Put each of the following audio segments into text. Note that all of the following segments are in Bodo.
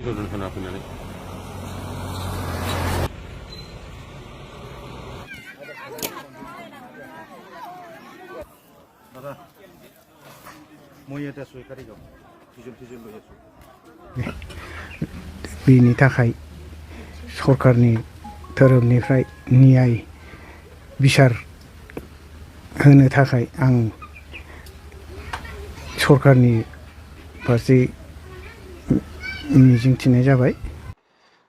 गोजोन होना फैनानै दादा मैयाटा सय कारिगाव फिजल लयासु बेनि थाखाय सरकारनि धोरोमनिफ्राय न्याय बिसार होनो थाखाय आं सरकारनि फारसे मिजिंथिनाय जाबाय।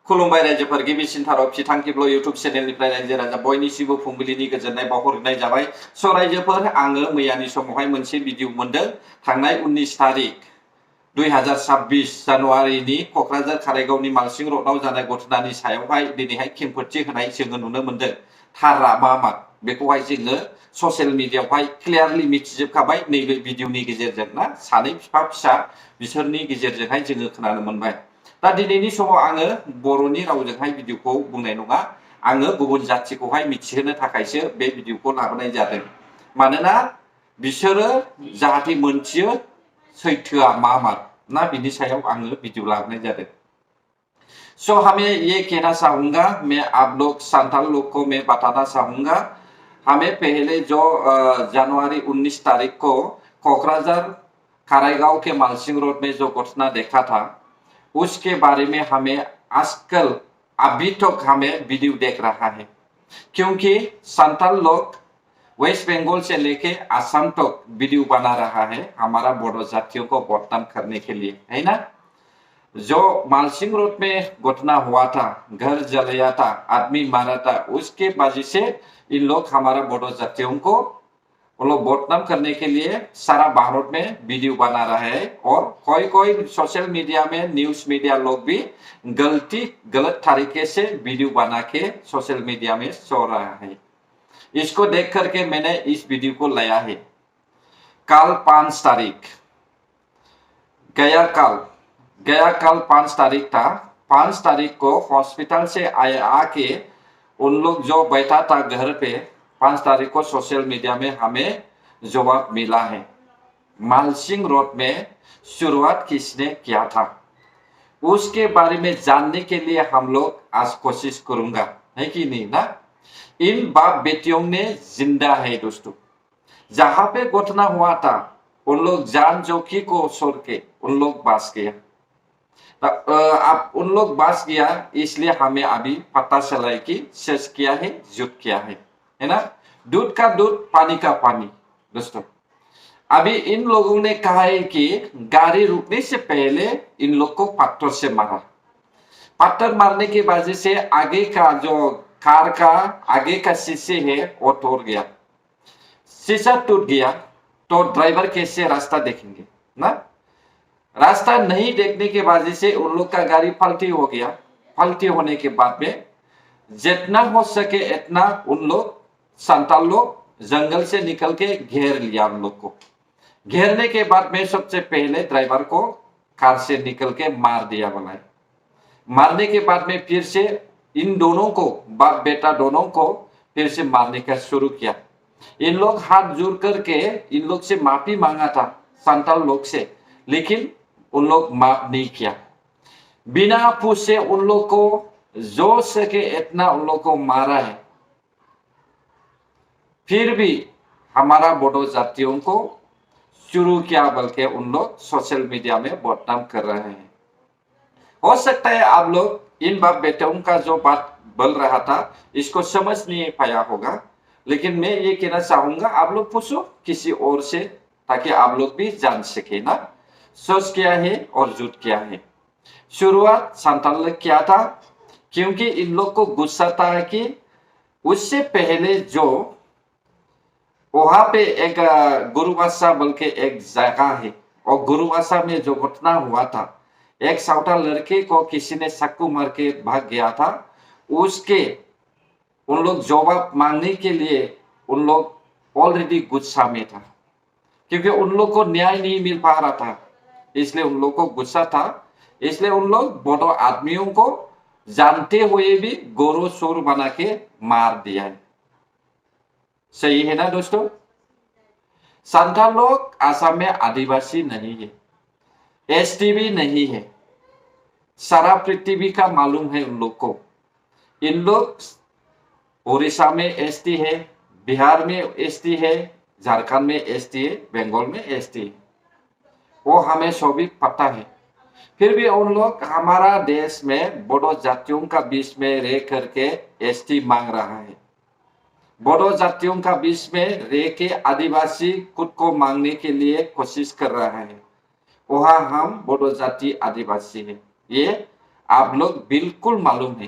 खुलुमबाय रायजोफोर, गिबिसिन थाराव फिथांखिब्ल इउटुब चेनेलनिफ्राय रायजो राजा बयनिसिमबो फुंबिलिनि गोजोननाय बावहरनाय जाबाय। स' रायजोफोर, आङो मैयानि समावहाय मोनसे भिडिअ मोनदों। थांनाय 19 तारिख 2026 जानुवारिनि क'क्राझार कारायगावनि मालसिं र'डआव जानाय घटनानि सायावहाय दिनैहाय खेंफोरथि होनाय जोङो नुनो मोनदों। थारा मा बेखौहाय जोङो ससियेल मिडियायावहाय क्लियारलि मिथिजोबखाबाय नैबे भिडिअनि गेजेरजों ना, सानै बिफा फिसा बिसोरनि गेजेरजोंहाय जोङो खोनानो मोनबाय। दा दिनैनि समाव आङो बर'नि रावजोंहाय भिडिअखौ बुंनाय नङा, आङो गुबुन जाथिखौहाय मिथिहोनो थाखायसो बे भिडिअखौ लाबोनाय जादों। मानोना बिसोरो जाहाथे मोनथियो सैथोआ मा ना, बिनि सायाव आङो भिडिअ लाबोनाय जादों। सो हमें ये कहना चाहूंगा, मैं आप लोग संथाल लोग को मैं बताना चाहूंगा, हमें पहले जो जनवरी 19 तारीख को कोकराझार कारायगांव के मालसिंग रोड में जो घटना देखा था, उसके बारे में हमें आजकल अभी तक हमें वीडियो देख रहा है। क्योंकि संथाल लोग वेस्ट बंगाल से लेके असम तक वीडियो बना रहा है हमारा बोडो जातियों को बदनाम करने के लिए, है ना। जो मालसिंग रोड में घटना हुआ था, घर जलाया था, आदमी मारा था, उसके वजह से इन लोग हमारा बोडो जातियों को वो लोग बदनाम करने के लिए सारा भारत में वीडियो बना रहा है। और कोई सोशल मीडिया में न्यूज मीडिया लोग भी गलत तरीके से वीडियो बना के सोशल मीडिया में शो रहा है। इसको देख करके मैंने इस वीडियो को लाया है। कल 5 तारीख गया कल 5 तारीख था। 5 तारीख को हॉस्पिटल से आके उन लोग जो बैठा था घर पे, 5 तारीख को सोशल मीडिया में हमें जवाब मिला है। मालसिंग रोड में शुरुआत किसने किया था, उसके बारे में जानने के लिए हम लोग आज कोशिश करूंगा, है कि नहीं ना। इन बाप बेटियों ने जिंदा है दोस्तों। जहां पे घटना हुआ था उन लोग जान जोखिम को छोड़ के उन लोग बच गया। अब उन लोग बच गया, इसलिए हमें अभी पता चला है कि सच क्या है झूठ क्या है ना। दूध का दूध पानी का पानी दोस्तों। अभी इन लोगों ने कहा है कि गाड़ी रुकने से पहले इन लोग को पत्थर से मारा। पत्थर मारने की वजह से आगे का जो कार का आगे का शीशे है वो तोड़ गया, शीशा टूट गया, तो ड्राइवर कैसे रास्ता देखेंगे ना। रास्ता नहीं देखने के वजह से उन लोग का गाड़ी पलटी हो गया। पलटी होने के बाद में जितना हो सके इतना उन लोग संताल लोग जंगल से निकल के घेर लिया। उन लोग को घेरने के बाद में सबसे पहले ड्राइवर को कार से निकल के मार दिया बनाए। मारने के बाद में फिर से इन दोनों को, बाप बेटा दोनों को फिर से मारने का शुरू किया। इन लोग हाथ जोड़ करके इन लोग से माफी मांगा था संताल लोग से, लेकिन उन लोग माफ नहीं किया। बिना पूछे उन लोग को जो सके इतना उन लोग को मारा है। फिर भी हमारा बोडो जातियों को शुरू किया, बल्कि उन लोग सोशल मीडिया में बदनाम कर रहे हैं। हो सकता है आप लोग इन बाप बेटों का जो बात बोल रहा था इसको समझ नहीं पाया होगा, लेकिन मैं ये कहना चाहूंगा आप लोग पूछो किसी और से, ताकि आप लोग भी जान सके ना सच क्या है और झूठ क्या है। शुरुआत संताल ने किया था, क्योंकि इन लोग को गुस्सा था कि उससे पहले जो वहां पे एक गुरुवासा बोल के एक जगह है, और गुरुवासा में जो घटना हुआ था, एक सावता लड़के को किसी ने चाकू मार के भाग गया था। उसके उन लोग जवाब मांगने के लिए उन लोग ऑलरेडी गुस्सा में था, क्योंकि उन लोग को न्याय नहीं मिल पा रहा था, इसलिए उन लोग को गुस्सा था। इसलिए उन लोग बोडो आदमियों को जानते हुए भी गोरो शोर बना के मार दिया है। सही है ना दोस्तों। संथाल लोग आसाम में आदिवासी नहीं है, एसटी भी नहीं है, सारा पृथ्वी का मालूम है उन लोग को। इन लोग उड़ीसा में एसटी है, बिहार में एसटी है, झारखंड में एसटी है, बंगाल में एसटी है, वो हमें सभी पता है। फिर भी उन लोग हमारा देश में बोडो जातियों का बीच में रह करके एसटी मांग रहा है। बोडो जातियों का बीच में रह के आदिवासी खुद को मांगने के लिए कोशिश कर रहा है। वहाँ हम बोडो जाति आदिवासी है, ये आप लोग बिल्कुल मालूम है।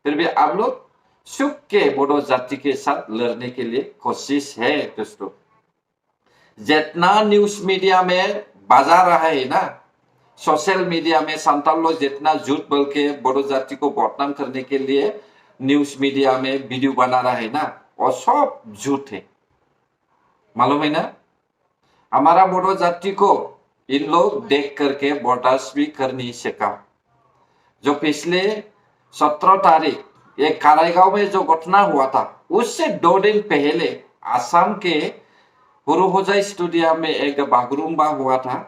फिर भी आप लोग सुख के बोडो जाति के साथ लड़ने के लिए कोशिश है। दोस्तों, जितना न्यूज मीडिया में बाजा रहा है ना, सोशल मीडिया में संताल लोग जितना झूठ बोल के बोडो जाति को बदनाम करने के लिए न्यूज मीडिया में वीडियो बना रहा है ना, वो सब झूठ है, मालूम है ना। हमारा बोडो जाति को इन लोग देख करके बर्दाश्त भी कर नहीं सका। जो पिछले 17 तारीख एक कारागांव में जो घटना हुआ था, उससे 2 दिन पहले आसाम के हुरुहोजा स्टेडियम में एक बागरुम्बा हुआ था,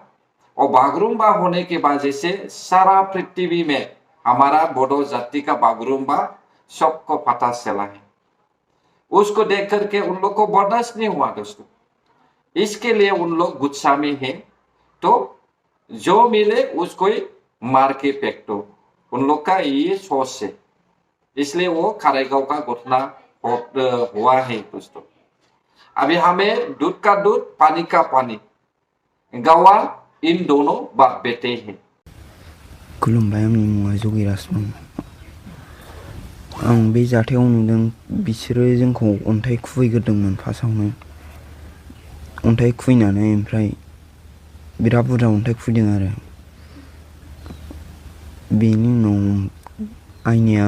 और बागरुम्बा होने के वजह से सारा पृथ्वी में हमारा बोडो जाति का बागरुम्बा सबको पता चला है। उसको देख करके उन लोग को बर्दाश्त नहीं हुआ दोस्तों, इसके लिए उन लोग गुस्सा में हैं। तो जो मिले उसको ही मार के फेंक दो, उन लोग का ये सोच है, इसलिए वो कारागांव का घटना हुआ है दोस्तों। अभी हमें दूध का दूध पानी का पानी, गवाह इन दोनों बाप बेटे हैं। खुलुमबाय, आंनि मुङा जगिराजमोन। आं बे जाथायाव नुदों बिसोरो जोंखौ अन्थाइ खुबैग्रोदोंमोन। फार्स्टआवनो अन्थाइ खुबैनानै ओमफ्राय बिराद बुरजा अन्थाइ खुबैदों आरो बेनि उनाव आइनाया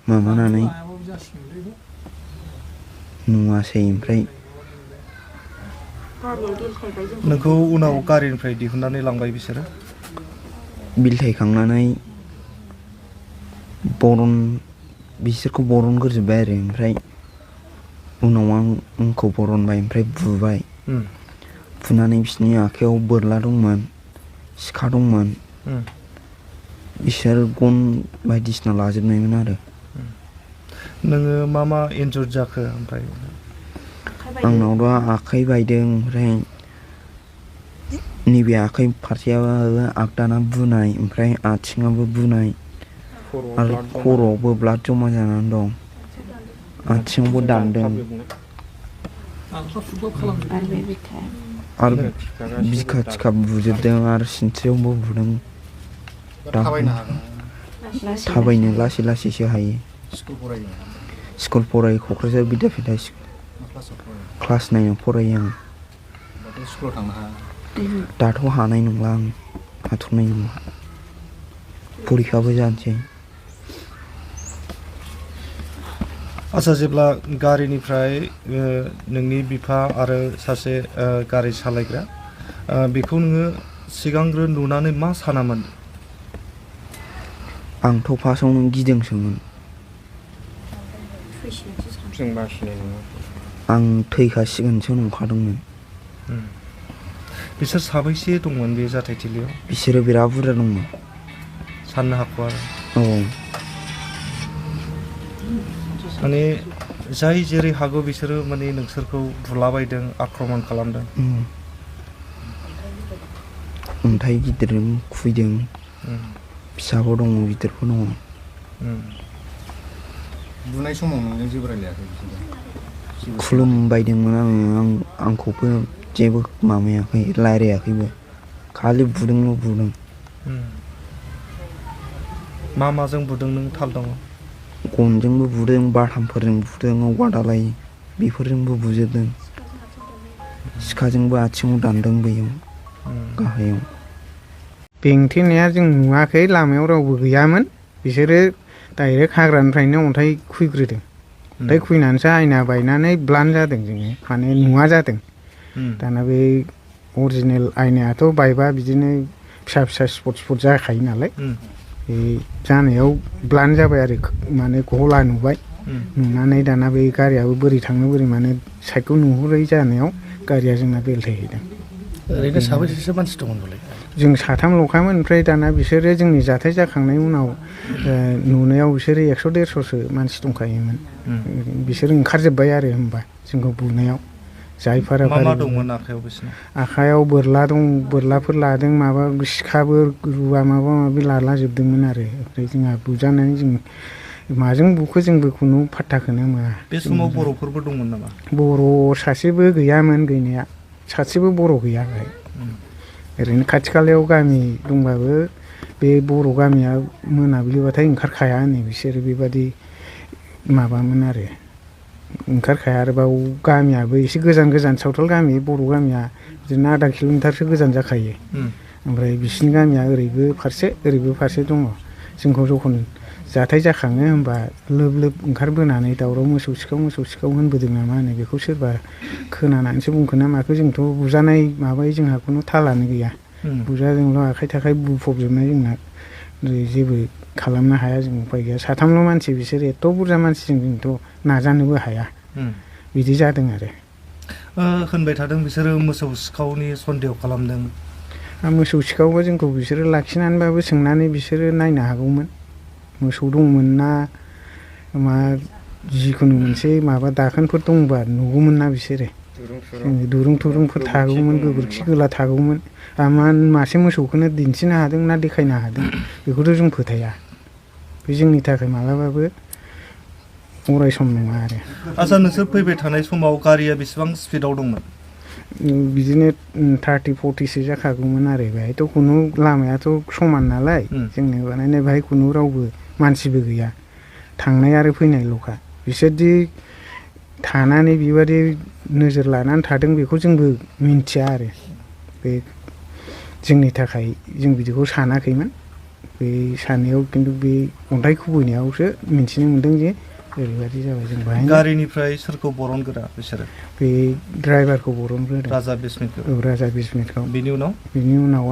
माबानानै नुवासै। ओमफ्राय नोंखौ उनाव गारिनिफ्राय दिहुननानै लांबाय बिसोरो? बिलथायखांनानै बिसोरखौ बरनग्रोजोब्बाय आरो ओमफ्राय उनाव आंखौ बरनबाय, ओमफ्राय बुबाय। बुनानै बिसोरनि आखायाव बोरला दंमोन, सिखा दंमोन, बिसोर गन बायदिसिना लाजोबनायमोन आरो। नोङो मा मा इन्जुर जाखो? ओमफ्राय आंनावथ' आखाइ बायदों, ओमफ्राय नैबे आखाइ फारसेयाबो आगदाना बुनाय, ओमफ्राय आथिङाबो बुनाय, आरो खर'आवबो ब्लाड जमा जानानै दं, आथिङावबो दानदों, आरो बिखा थिखा बुजोबदों, आरो सिनस्रियावबो बुदों। थाबायनो लासै लासैसो हायो। स्कुल फरायो, क'क्राझार बिद्यापीठ क्लास 9 फरायो आं। दाथ' हानाय नंला, आं हाथ'नाय नंला, परिखाबो जानोसै। आच्छा, जेब्ला गारिनिफ्राय नोंनि बिफा आरो सासे गारि सालायग्रा बेखौ नोङो सिगांग्रो नुनानै मा सानामोन? आंथ' फार्स्टआवनो गिदोंसोमोन। आं थैखासिगोनसो नंखादोंमोन। बिसोर साबैसे दंमोन बे जाथायथिलियाव? बिसोरो बिराद बुरजा दंमोन, साननो हाखौ आरो। औ, माने जाय जेरै हागौ बिसोरो माने नोंसोरखौ बुलाबायदों, आक्रमन खालामदों। अन्थाइ गिदिरजों खुबैदों, फिसाबो दङ, गिदिरबो दङ। बुनाय समाव नोंजों जेबो रायलायाखै? खुलुमबायदोंमोन आंखौबो जेबो माबायाखै, रायलायाखैबो, खालि बुदोंल' बुदों। मा माजों बुदों नों थाल दङ? गनजोंबो बुदों, बाथामफोरजों बुदों, औवा दालाय बेफोरजोंबो बुजोबदों, सिखाजोंबो आथिङाव दानदों, बैयाव गाहायाव। बेंथेनाया जों नुवाखै, लामायाव रावबो गैयामोन। बिसोरो डाइरेक्ट हाग्रानिफ्रायनो अन्थाइ खुबैग्रोदों। अन्थाइ खुबैनानैसो आयना बायनानै ब्लान्ड जादों, जोङो माने नुवा जादों। दाना बे अरिजिनेल आयनायाथ' बायबा बिदिनो फिसा फिसा स्पट जाखायो नालाय, बे जानायाव ब्लान्ड जाबाय आरो, माने गला नुबाय। नुनानै दाना बे गारियाबो बोरै थांनो बोरै मानो साइडखौ नुहुरै जानायाव गारिया जोंना बेलथायहैदों। ओरैनो साबैसेसो मानसि दंमोन? जों साथामल'खामोन ओमफ्राय दाना बिसोरो जोंनि जाथाय जाखांनायनि उनाव नुनायाव बिसोरो 150-150 मानसि दंखायोमोन। बिसोर ओंखारजोब्बाय आरो होमबा जोंखौ बुनायाव जायफोरा मा मा दंमोन आखायाव बिसोरना? आखायाव बोरला दं, बोरलाफोर लादों, माबा सिखाबो रुवा माबा माबि लालाजोबदोंमोन आरो ओमफ्राय जोंहा बुजानानै जों माजों बुखो जोंबो खुनु फात्ताखौनो मोना। बे समाव बर'फोरबो दंमोन नामा? बर' सासेबो गैयामोन गैनाया, सासेबो बर' गैया बेहाय। ओरैनो खाथि खालायाव गामि दंबाबो बे बर' गामिया मोनाबिलिबाथाय ओंखारखाया होनो बिसोरो, बेबादि माबामोन आरो ओंखारखाया। आरो बाव गामियाबो एसे गोजान गोजान, सावथाल गामि, बर' गामिया बिदिनो आधा किल'मिटारसो गोजान जाखायो। ओमफ्राय बिसिनि गामिया ओरैबो फारसे ओरैबो फारसे दङ। जोंखौ जखन जाथाय जाखाङो होमबा लोब लोब ओंखारबोनानै दावराव मोसौ सिखाव होनबोदों नामा होनो, बेखौ सोरबा खोनानानैसो बुंखो ना माखो, जोंथ' बुजानाय माबाय जोंहा खुनु थालानो गैया। बुजाजोंल' आखाइ थाखाइ बुफबजोबनाय, जोंना जेबो खालामनो हाया, जों उफाय गैया। साथामल' मानसि, बिसोर एथ' बुरजा मानसिजों जोंथ' नाजानोबो हाया। बिदि जादों आरो। होनबाय थादों बिसोरो मोसौ सिखावनि सन्देह खालामदों। मोसौ सिखावबा जोंखौ बिसोरो लाखिनानैबाबो सोंनानै बिसोरो नायनो हागौमोन मोसौ दंमोन ना मा, जिखुनु मोनसे माबा दाखोनफोर दंबा नुगौमोन ना बिसोरो। दुरुं थुरुंफोर थागौमोन, गोबोरखि गोला थागौमोन। मासे मोसौखौनो दिन्थिनो हादों ना देखायनो हादों बेखौथ' जों फोथाया। बे जोंनि थाखाय मालाबाबो अराय सम नङा आरो। आच्चा, नोंसोर फैबाय थानाय समाव गारिया बेसेबां स्पिडआव दंमोन? बिदिनो 30-40सो जाखागौमोन आरो। बेहायथ' खुनु लामायाथ' समान नालाय जोंनो बानायनाय, बेहाय खुनु रावबो मानसिबो गैया, थांनाय आरो फैनायल'खा। बिसोरदि थानानै बेबादि नोजोर लानानै थादों बेखौ जोंबो मिन्थिया आरो। बे जोंनि थाखाय जों बिदिखौ सानाखैमोन। बे साननायाव खिन्थु बे अन्थाइ खुबैनायावसो मिन्थिनो मोन्दों जे ओरैबादि जाबाय। जों बाहाय गारिनिफ्राय सोरखौ बरनगोरा बिसोरो? बे ड्राइभारखौ बरनग्रोदों, राजा बिस्मितखौ। औ, राजा बिस्मितखौ। बिनि उनाव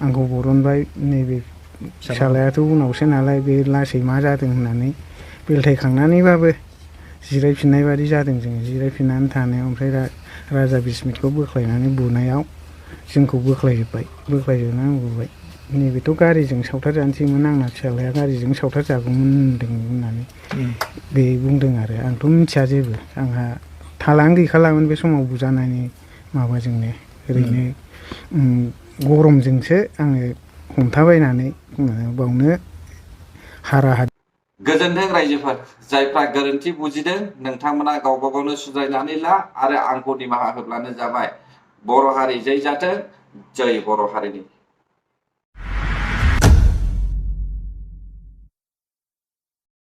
आंखौ बरनबाय। नैबे फिसालायाथ' उनावसो नालाय, बे लासै मा जादों होननानै बेलथायखांनानैबाबो जिरायफिननाय बादि जादों। जोङो जिरायफिननानै थानायाव ओमफ्राय राजा बिस्मितखौ बोख्लायनानै बुनायाव जोंखौ बोख्लायजोबनानै बुबाय। नैबेथ' गारिजों सावथार जानोसैमोन, आंना फिसालाया गारिजों सावथार जागौमोन होनदों होननानै बे बुंदों आरो। आंथ' मिथिया जेबो, आंहा थालानो गैखालामोन बे समाव बुजानायनि माबाजोंनो। ओरैनो गरमजोंसो आङो हमथाबायनानै बावनो हारा गोजोनथों रायजोफोर, जायफ्रा गोरोन्थि बुजिदों नोंथांमोना गावबा गावनो सुद्रायनानै ला आरो आंखौ निमाहा होब्लानो जाबाय। बर' हारि जै जाथों, जै बर' हारिनि।